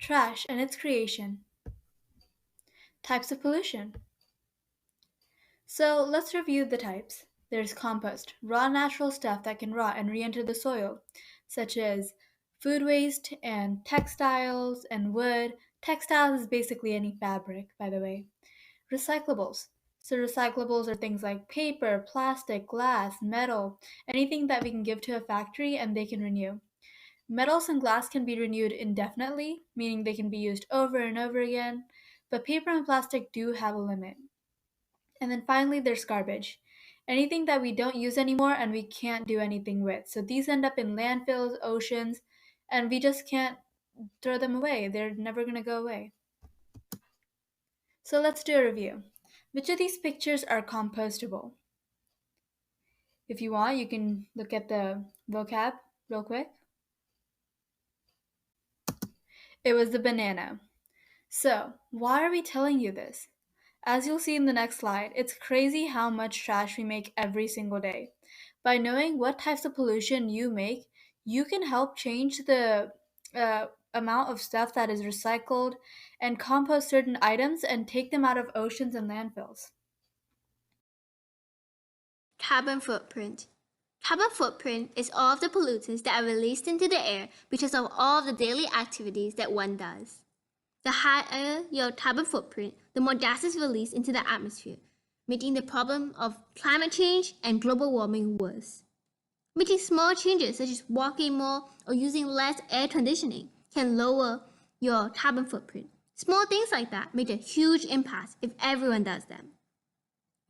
Trash and its creation. Types of pollution. So let's review the types. There's compost, raw natural stuff that can rot and re enter the soil, such as food waste and textiles and wood. Textiles is basically any fabric, by the way. Recyclables. So, recyclables are things like paper, plastic, glass, metal, anything that we can give to a factory and they can renew. Metals and glass can be renewed indefinitely, meaning they can be used over and over again, but paper and plastic do have a limit. And then finally, there's garbage. Anything that we don't use anymore and we can't do anything with. So these end up in landfills, oceans, and we just can't throw them away. They're never going to go away. So let's do a review. Which of these pictures are compostable? If you want, you can look at the vocab real quick. It was the banana. So, why are we telling you this? As you'll see in the next slide, it's crazy how much trash we make every single day. By knowing what types of pollution you make, you can help change the amount of stuff that is recycled and compost certain items and take them out of oceans and landfills. Carbon footprint. Carbon footprint is all of the pollutants that are released into the air because of all of the daily activities that one does. The higher your carbon footprint, the more gases released into the atmosphere, making the problem of climate change and global warming worse. Making small changes such as walking more or using less air conditioning can lower your carbon footprint. Small things like that make a huge impact if everyone does them.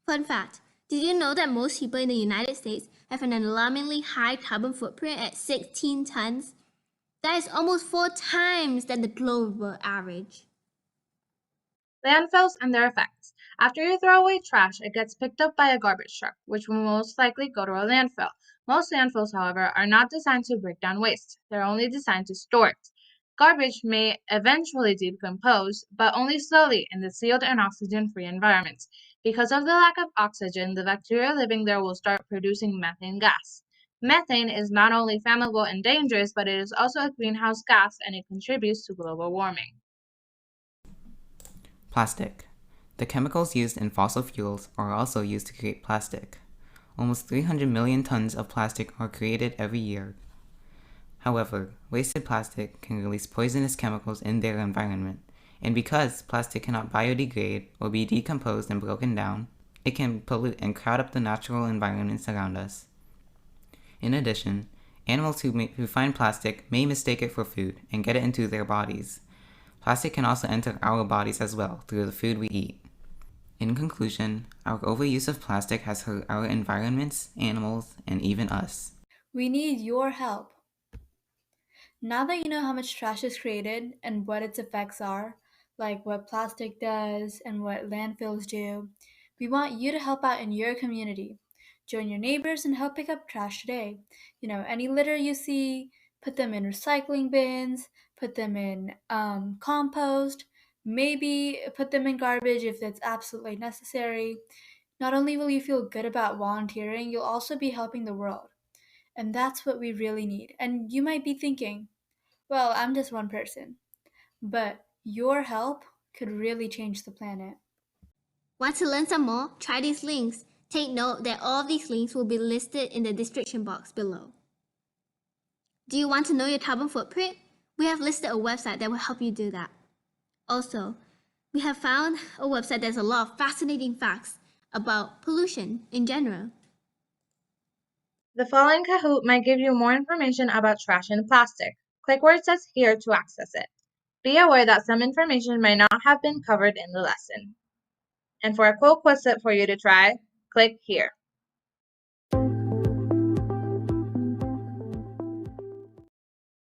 Fun fact, did you know that most people in the United States have an alarmingly high carbon footprint at 16 tons? That is almost 4 times than the global average. Landfills and their effects. After you throw away trash, it gets picked up by a garbage truck, which will most likely go to a landfill. Most landfills, however, are not designed to break down waste. They're only designed to store it. Garbage may eventually decompose, but only slowly in the sealed and oxygen-free environments. Because of the lack of oxygen, the bacteria living there will start producing methane gas. Methane is not only flammable and dangerous, but it is also a greenhouse gas and it contributes to global warming. Plastic. The chemicals used in fossil fuels are also used to create plastic. Almost 300 million tons of plastic are created every year. However, wasted plastic can release poisonous chemicals in their environment, and because plastic cannot biodegrade or be decomposed and broken down, it can pollute and crowd up the natural environments around us. In addition, animals who find plastic may mistake it for food and get it into their bodies. Plastic can also enter our bodies as well through the food we eat. In conclusion, our overuse of plastic has hurt our environments, animals, and even us. We need your help. Now that you know how much trash is created and what its effects are, like what plastic does and what landfills do, we want you to help out in your community. Join your neighbors and help pick up trash today. Any litter you see, put them in recycling bins, put them in compost, maybe put them in garbage if that's absolutely necessary. Not only will you feel good about volunteering, you'll also be helping the world. And that's what we really need. And you might be thinking, well, I'm just one person. But your help could really change the planet. Want to learn some more? Try these links. Take note that all of these links will be listed in the description box below. Do you want to know your carbon footprint? We have listed a website that will help you do that. Also, we have found a website that has a lot of fascinating facts about pollution in general. The following Kahoot might give you more information about trash and plastic. Click where it says here to access it. Be aware that some information might not have been covered in the lesson. And for a quick quizlet for you to try, click here.